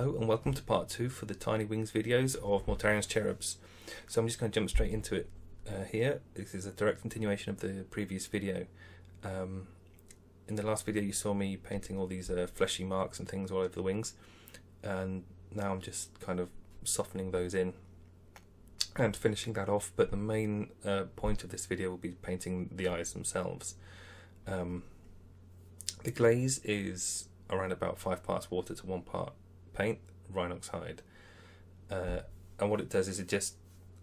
Hello and welcome to part 2 for the Tiny Wings videos of Mortarion's Cherubs. So I'm just going to jump straight into it here. This is a direct continuation of the previous video. In the last video you saw me painting all these fleshy marks and things all over the wings, and now I'm just kind of softening those in and finishing that off, but the main point of this video will be painting the eyes themselves. The glaze is around about 5 parts water to 1 part paint, Rhinox hide, and what it does is it just,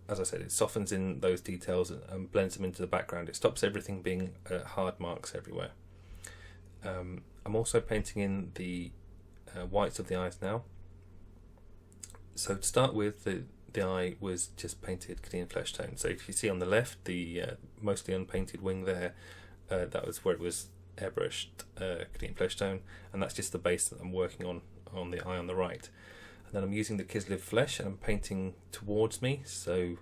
as I said, it softens in those details and blends them into the background. It stops everything being hard marks everywhere. I'm also painting in the whites of the eyes now. So to start with, the eye was just painted Cadian Fleshtone. So if you see on the left, the mostly unpainted wing there, that was where it was airbrushed Cadian Fleshtone, and that's just the base that I'm working on the eye on the right. And then I'm using the Kislev flesh and I'm painting towards me, so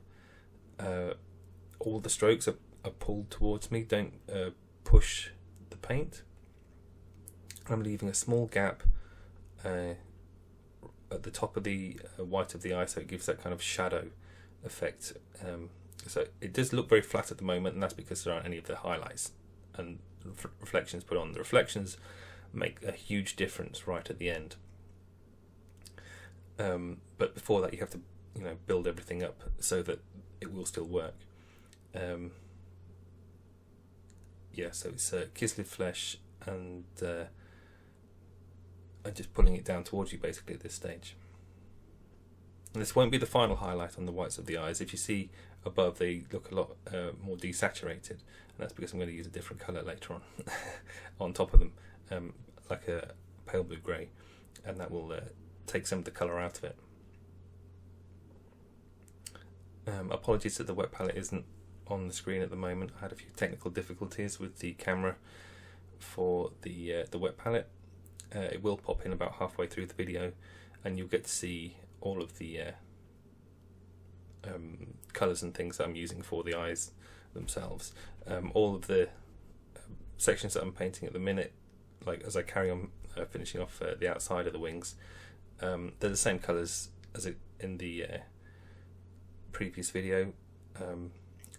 all the strokes are pulled towards me, don't push the paint. I'm leaving a small gap at the top of the white of the eye, so it gives that kind of shadow effect. So it does look very flat at the moment, and that's because there aren't any of the highlights and reflections put on. The reflections make a huge difference right at the end. But before that, you have to, build everything up so that it will still work. Yeah, so it's Kislev flesh, and I'm just pulling it down towards you basically at this stage. And this won't be the final highlight on the whites of the eyes. If you see above, they look a lot more desaturated, and that's because I'm going to use a different colour later on on top of them, like a pale blue grey, and that will take some of the colour out of it. Apologies that the wet palette isn't on the screen at the moment. I had a few technical difficulties with the camera for the wet palette. It will pop in about halfway through the video, and you'll get to see all of the colours and things that I'm using for the eyes themselves. All of the sections that I'm painting at the minute, like as I carry on finishing off the outside of the wings, they're the same colours as in the previous video.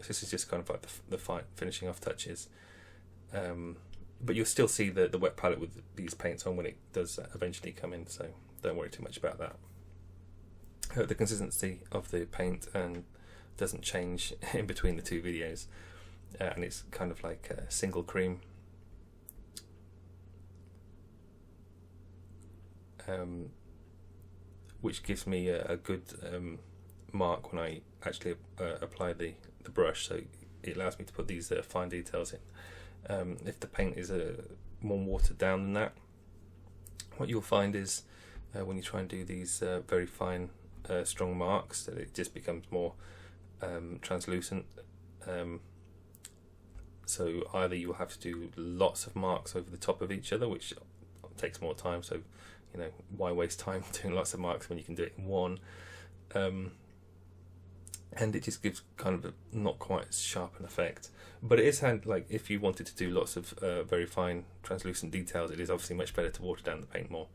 This is just kind of like the finishing off touches. But you'll still see the wet palette with these paints on when it does eventually come in, so don't worry too much about that. The consistency of the paint doesn't change in between the two videos, and it's kind of like a single cream. Which gives me a good mark when I actually apply the brush, so it allows me to put these fine details in. If the paint is more watered down than that, what you'll find is when you try and do these very fine strong marks, that it just becomes more translucent. So either you'll have to do lots of marks over the top of each other, which takes more time, so why waste time doing lots of marks when you can do it in one, and it just gives kind of a not quite as sharp an effect. But it is like if you wanted to do lots of very fine translucent details, it is obviously much better to water down the paint more.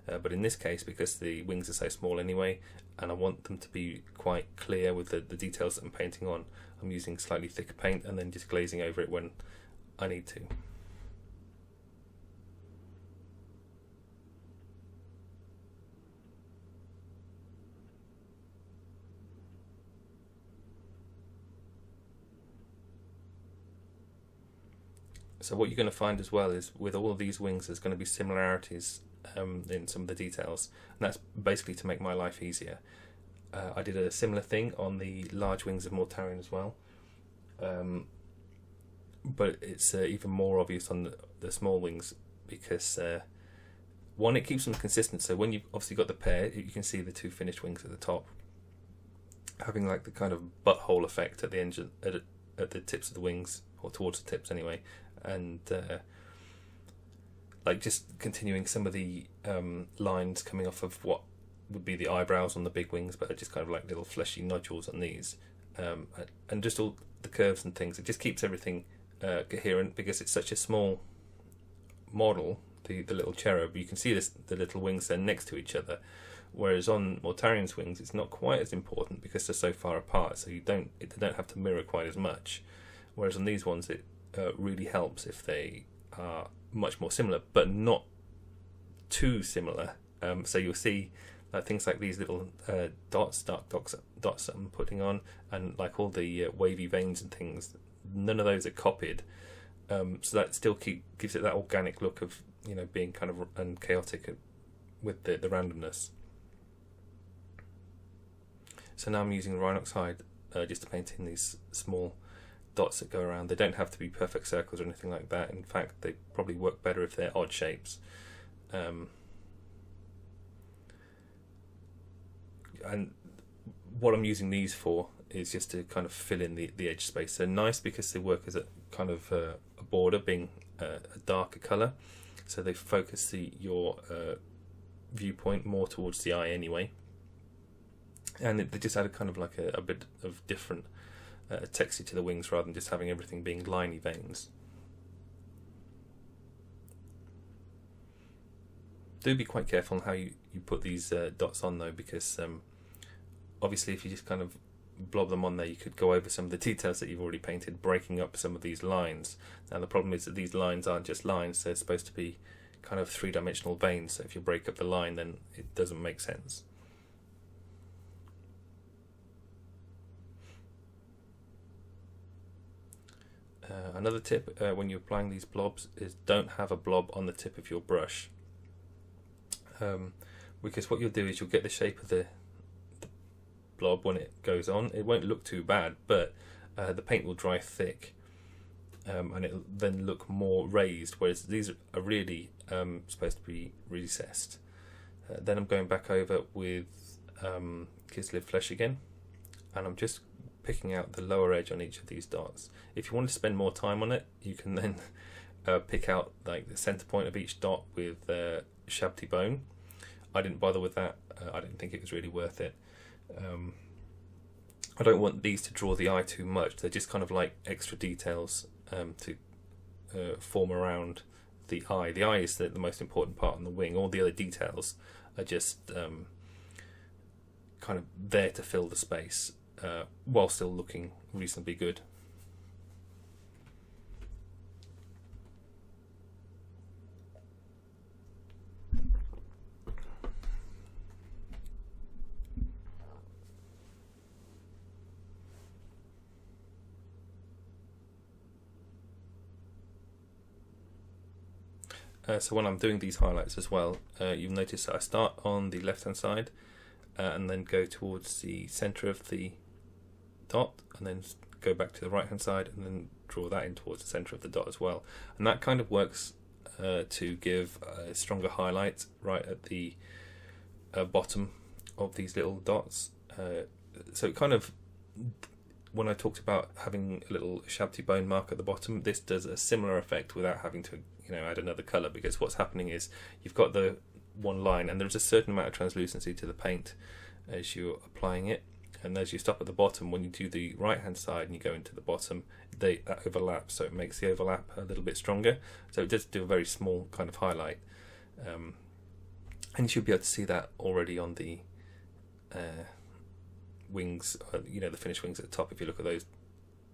But in this case, because the wings are so small anyway, and I want them to be quite clear with the details that I'm painting on, I'm using slightly thicker paint and then just glazing over it when I need to. So what you're going to find as well is with all of these wings there's going to be similarities in some of the details, and that's basically to make my life easier. I did a similar thing on the large wings of Mortarion as well, but it's even more obvious on the small wings because one, it keeps them consistent, so when you've obviously got the pair, you can see the two finished wings at the top having like the kind of butthole effect at the end, at the tips of the wings, or towards the tips anyway, and like just continuing some of the lines coming off of what would be the eyebrows on the big wings, but are just kind of like little fleshy nodules on these, and just all the curves and things. It just keeps everything coherent because it's such a small model, the little cherub. You can see the little wings there next to each other, Whereas on Mortarion's wings, it's not quite as important because they're so far apart, so they don't have to mirror quite as much. Whereas on these ones, it really helps if they are much more similar, but not too similar. So you'll see things like these little dots that I'm putting on, and like all the wavy veins and things. None of those are copied, so that still gives it that organic look of, you know, being kind of and chaotic with the randomness. So now I'm using Rhinox hide just to paint in these small dots that go around. They don't have to be perfect circles or anything like that. In fact, they probably work better if they're odd shapes. And what I'm using these for is just to kind of fill in the edge space. They're nice because they work as a kind of a border, being a darker colour, so they focus your viewpoint more towards the eye anyway. And they just add a kind of like a bit of different texture to the wings rather than just having everything being liney veins. Do be quite careful on how you put these dots on though, because obviously if you just kind of blob them on there, you could go over some of the details that you've already painted, breaking up some of these lines. Now the problem is that these lines aren't just lines, they're supposed to be kind of three-dimensional veins, so if you break up the line then it doesn't make sense. Another tip when you're applying these blobs is don't have a blob on the tip of your brush, because what you'll do is you'll get the shape of the blob when it goes on. It won't look too bad, but the paint will dry thick, and it'll then look more raised, whereas these are really supposed to be recessed. Then I'm going back over with Kislev flesh again, and I'm just picking out the lower edge on each of these dots. If you want to spend more time on it, you can then pick out like the center point of each dot with Ushabti bone. I didn't bother with that. I didn't think it was really worth it. I don't want these to draw the eye too much. They're just kind of like extra details to form around the eye. The eye is the most important part on the wing. All the other details are just kind of there to fill the space while still looking reasonably good. So when I'm doing these highlights as well, you'll notice that I start on the left hand side and then go towards the centre of the dot, and then go back to the right hand side and then draw that in towards the centre of the dot as well. And that kind of works to give a stronger highlight right at the bottom of these little dots. So it kind of, when I talked about having a little Ushabti bone mark at the bottom, this does a similar effect without having to, you know, add another colour, because what's happening is you've got the one line and there's a certain amount of translucency to the paint as you're applying it, and as you stop at the bottom, when you do the right hand side and you go into the bottom, that overlaps, so it makes the overlap a little bit stronger. So it does do a very small kind of highlight, and you should be able to see that already on the wings, you know, the finished wings at the top. If you look at those,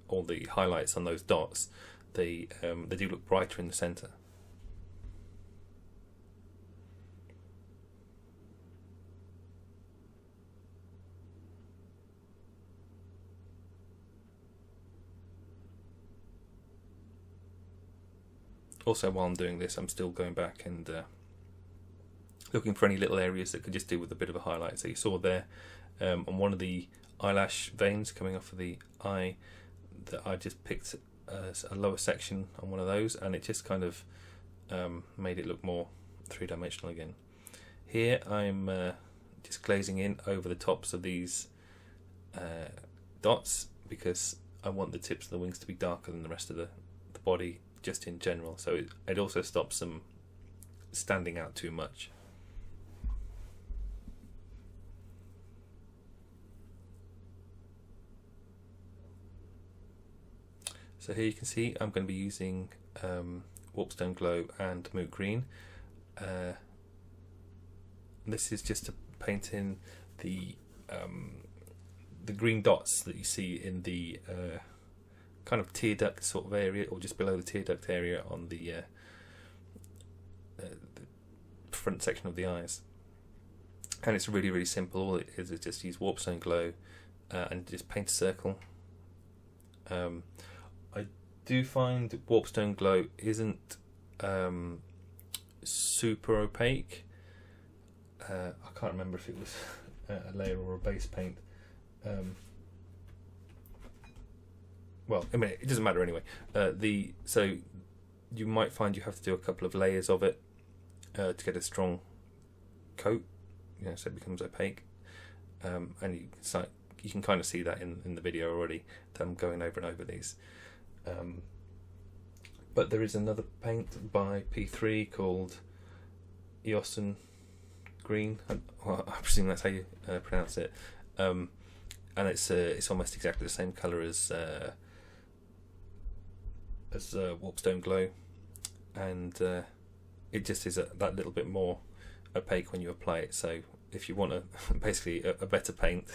all the highlights on those dots, they do look brighter in the centre. Also, while I'm doing this, I'm still going back and looking for any little areas that could just do with a bit of a highlight. So you saw there on one of the eyelash veins coming off of the eye that I just picked a lower section on one of those, and it just kind of made it look more three-dimensional again. Here I'm just glazing in over the tops of these dots, because I want the tips of the wings to be darker than the rest of the body just in general, so it also stops them standing out too much. So here you can see I'm going to be using Warpstone Glow and Moot Green. This is just to painting the green dots that you see in the kind of tear duct sort of area, or just below the tear duct area on the front section of the eyes. And it's really, really simple. All it is just use Warpstone glow and just paint a circle. I do find Warpstone glow isn't super opaque. I can't remember if it was a layer or a base paint. Well, I mean, it doesn't matter anyway. So you might find you have to do a couple of layers of it to get a strong coat, so it becomes opaque. And you can kind of see that in the video already, that I'm going over and over these. But there is another paint by P3 called Eosin Green. I presume that's how you pronounce it. And it's almost exactly the same colour as Warpstone glow, and it just is that little bit more opaque when you apply it. So if you want basically a better paint,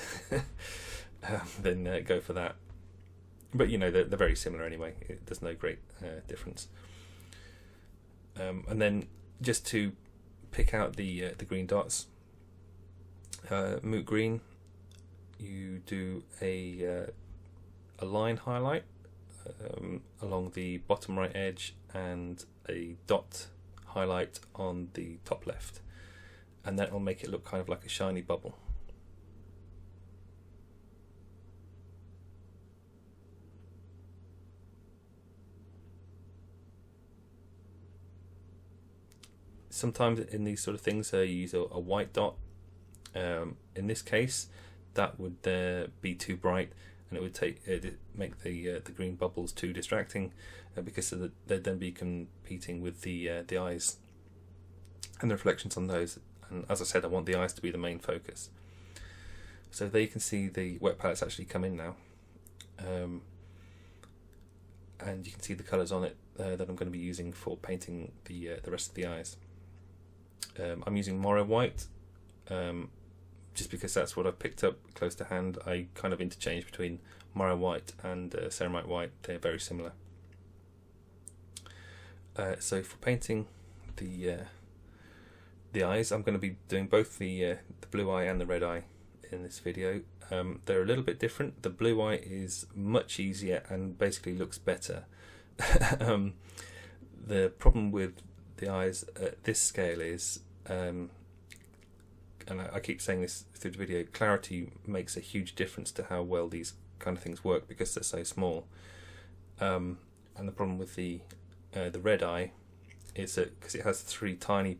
then go for that. But they're very similar anyway. There's no great difference. And then just to pick out the green dots, Moot green, you do a line highlight along the bottom right edge and a dot highlight on the top left, and that will make it look kind of like a shiny bubble. Sometimes in these sort of things you use a white dot. In this case, that would be too bright, and it would make the green bubbles too distracting, because they'd then be competing with the eyes and the reflections on those. And as I said, I want the eyes to be the main focus. So there you can see the wet palette's actually come in now, and you can see the colours on it that I'm going to be using for painting the rest of the eyes. I'm using Morrow White, just because that's what I've picked up close to hand. I kind of interchange between Morrow White and Ceramite White. They're very similar. So for painting the eyes, I'm going to be doing both the blue eye and the red eye in this video. They're a little bit different. The blue eye is much easier and basically looks better. The problem with the eyes at this scale is, and I keep saying this through the video, clarity makes a huge difference to how well these kind of things work because they're so small. And the problem with the red eye is that because it has three tiny,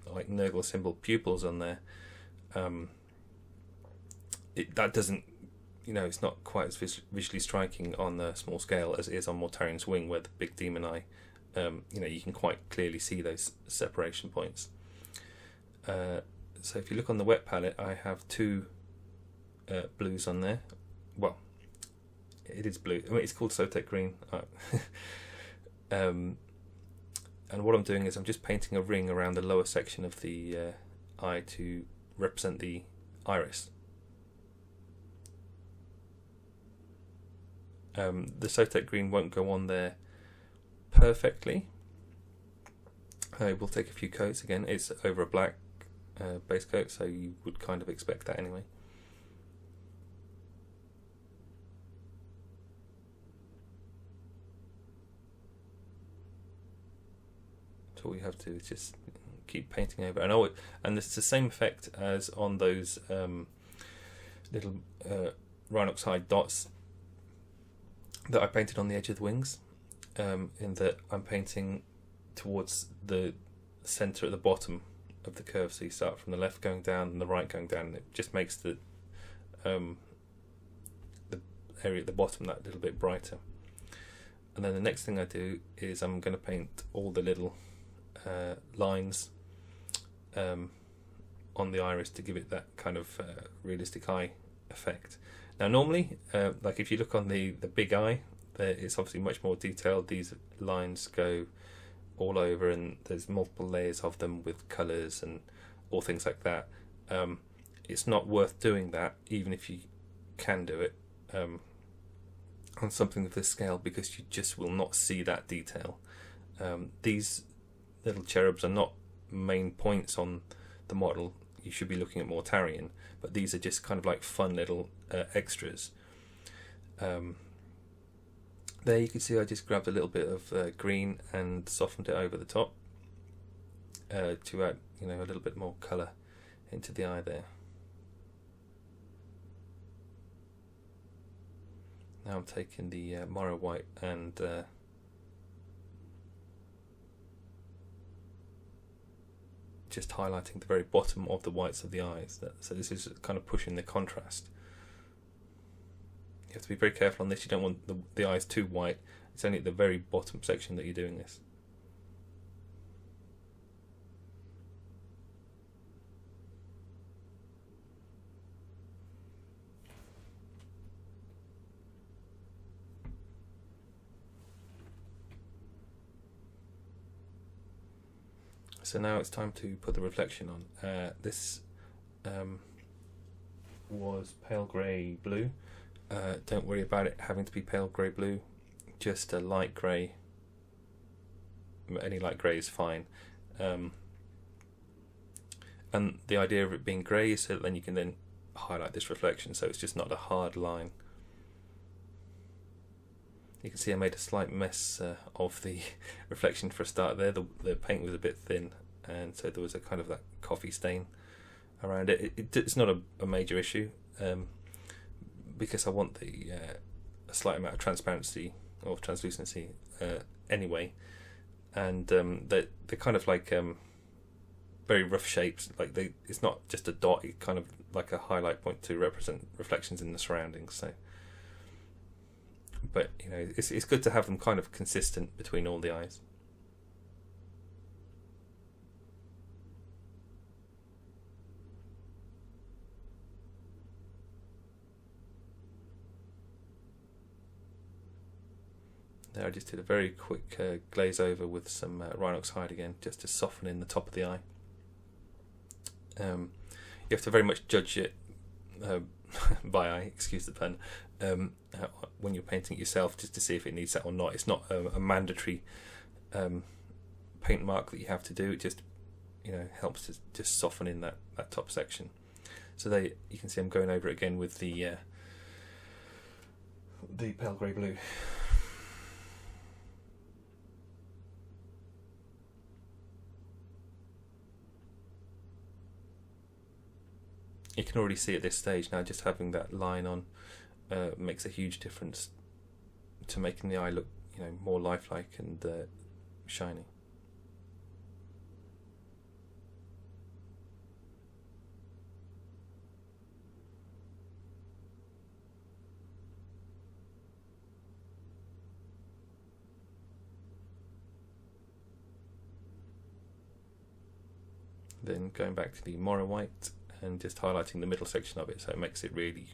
like Nurgle symbol pupils on there, that doesn't, it's not quite as visually striking on the small scale as it is on Mortarion's wing, where the big demon eye, you can quite clearly see those separation points. So if you look on the wet palette, I have two blues on there. Well, it is blue. I mean, it's called Sotek green. And what I'm doing is I'm just painting a ring around the lower section of the eye to represent the iris. The Sotek green won't go on there perfectly. It will take a few coats. Again, it's over a black base coat, so you would kind of expect that anyway. So all you have to do is just keep painting over, and it's the same effect as on those little Rhinox hide dots that I painted on the edge of the wings, in that I'm painting towards the centre at the bottom of the curve. So you start from the left going down and the right going down, and it just makes the area at the bottom that little bit brighter. And then the next thing I do is I'm going to paint all the little lines on the iris to give it that kind of realistic eye effect. Now normally, like if you look on the big eye, it's obviously much more detailed. These lines go all over, and there's multiple layers of them with colours and all things like that. it's not worth doing that, even if you can do it on something of this scale, because you just will not see that detail. These little cherubs are not main points on the model. You should be looking at Mortarion, but these are just kind of like fun little extras. There you can see I just grabbed a little bit of green and softened it over the top to add, a little bit more colour into the eye there. Now I'm taking the Morrow White and just highlighting the very bottom of the whites of the eyes. So this is kind of pushing the contrast. You have to be very careful on this. You don't want the eyes too white. It's only at the very bottom section that you're doing this. So now it's time to put the reflection on. This was pale grey blue. Don't worry about it having to be pale grey blue, just a light grey. Any light grey is fine. And the idea of it being grey is so that then you can then highlight this reflection, so it's just not a hard line. You can see I made a slight mess of the reflection for a start there. The paint was a bit thin, and so there was a kind of that coffee stain around it. It's not a major issue, because I want a slight amount of transparency or translucency anyway, and they're kind of like very rough shapes. Like it's not just a dot; it's kind of like a highlight point to represent reflections in the surroundings. So. But it's good to have them kind of consistent between all the eyes. There I just did a very quick glaze over with some Rhinox hide again, just to soften in the top of the eye. You have to very much judge it by eye, excuse the pun, when you're painting it yourself, just to see if it needs that or not. It's not a mandatory paint mark that you have to do. It just helps to just soften in that top section. So there you can see I'm going over it again with the pale grey blue. You can already see at this stage now, just having that line on makes a huge difference to making the eye look, more lifelike and shiny. Then going back to the Morrow White and just highlighting the middle section of it, so it makes it really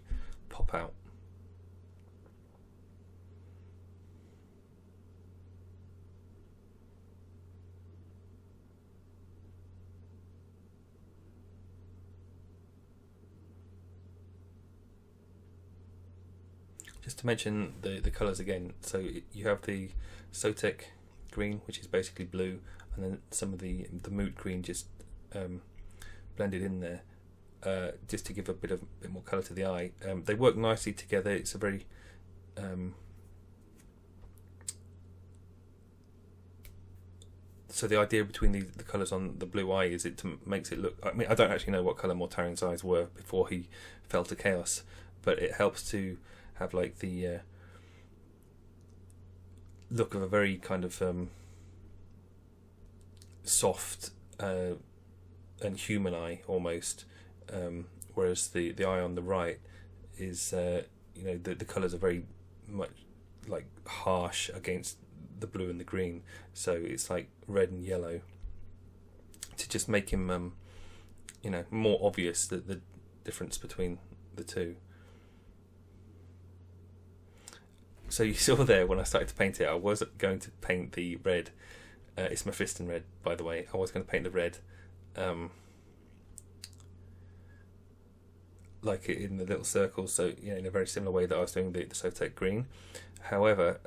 pop out. Just to mention the colours again, so you have the Sotek green, which is basically blue, and then some of the Moot green just blended in there, just to give a bit more colour to the eye. They work nicely together. It's a very so the idea between the colours on the blue eye is it makes it look. I mean, I don't actually know what colour Mortarion's eyes were before he fell to chaos, but it helps to have like the look of a very kind of soft and human eye almost, whereas the eye on the right is the colours are very much like harsh against the blue and the green, so it's like red and yellow, to just make him more obvious the difference between the two. So you saw there when I started to paint it, I was going to paint the red. It's Mephiston red, by the way. I was going to paint the red, like it in the little circles, so in a very similar way that I was doing the Sotek green. However,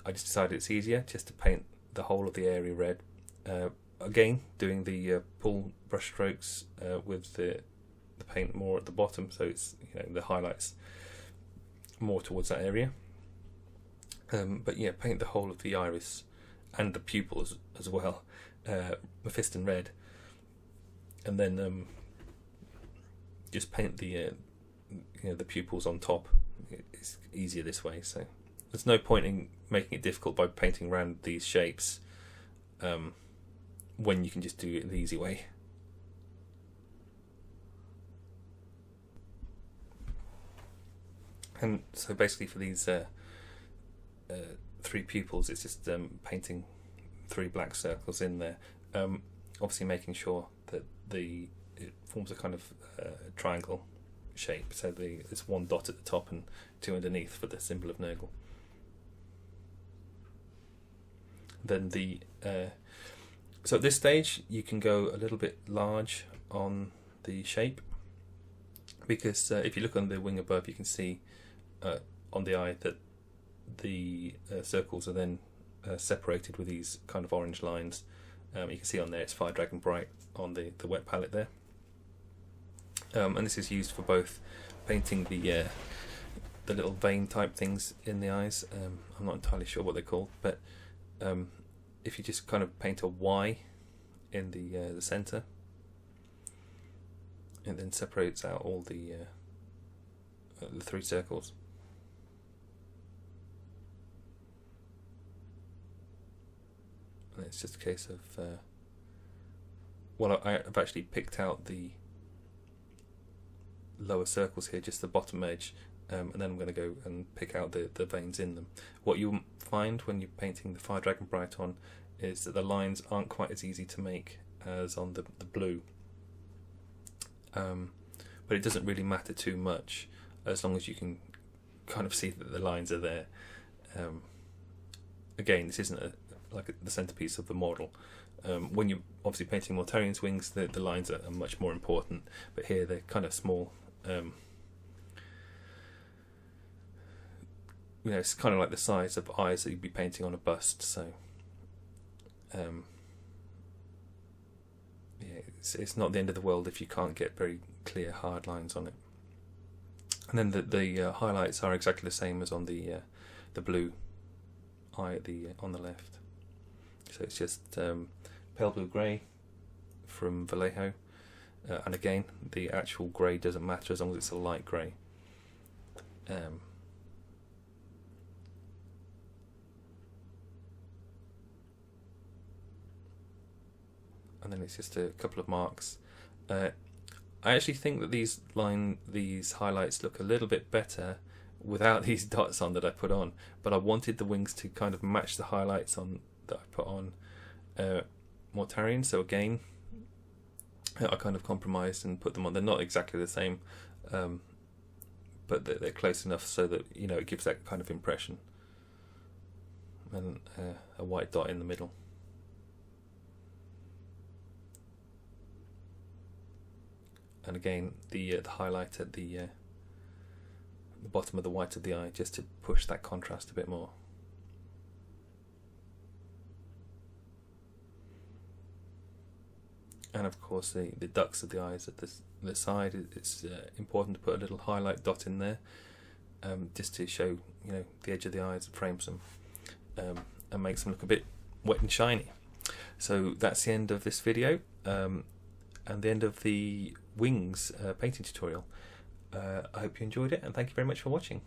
I just decided it's easier just to paint the whole of the area red. Again, doing the pull brush strokes with the paint more at the bottom, so it's the highlights more towards that area. But yeah, paint the whole of the iris and the pupils as well, Mephiston red, and then just paint the the pupils on top. It's easier this way, so there's no point in making it difficult by painting around these shapes when you can just do it the easy way. And so basically for these 3 pupils, it's just painting 3 black circles in there, obviously making sure that it forms a kind of triangle shape, so there's 1 dot at the top and 2 underneath for the symbol of Nurgle. Then so at this stage you can go a little bit large on the shape, because if you look on the wing above, you can see on the eye that the circles are then separated with these kind of orange lines. You can see on there it's Fire Dragon Bright on the wet palette there, and this is used for both painting the little vein type things in the eyes. I'm not entirely sure what they're called, but if you just kind of paint a Y in the center, it then separates out all the 3 circles. And it's just a case of well, I've actually picked out the lower circles here, just the bottom edge, and then I'm going to go and pick out the veins in them. What you'll find when you're painting the Fire Dragon Bright on is that the lines aren't quite as easy to make as on the blue, but it doesn't really matter too much as long as you can kind of see that the lines are there. Again, this isn't like the centerpiece of the model. When you're obviously painting Mortarion's wings, the lines are much more important, but here they're kind of small. It's kind of like the size of eyes that you'd be painting on a bust, so yeah, it's not the end of the world if you can't get very clear hard lines on it. And then the highlights are exactly the same as on the blue eye on the left. So it's just pale blue grey from Vallejo, and again the actual grey doesn't matter as long as it's a light grey. And then it's just a couple of marks. I actually think that these highlights look a little bit better without these dots on that I put on, but I wanted the wings to kind of match the highlights on that I put on Mortarion, so again I kind of compromised and put them on. They're not exactly the same, but they're close enough so that it gives that kind of impression, and a white dot in the middle. And again, the highlight at the bottom of the white of the eye, just to push that contrast a bit more. And of course, the ducts of the eyes at the side, it's important to put a little highlight dot in there, just to show the edge of the eyes, frames them, and makes them look a bit wet and shiny. So that's the end of this video, and the end of the wings painting tutorial. I hope you enjoyed it, and thank you very much for watching.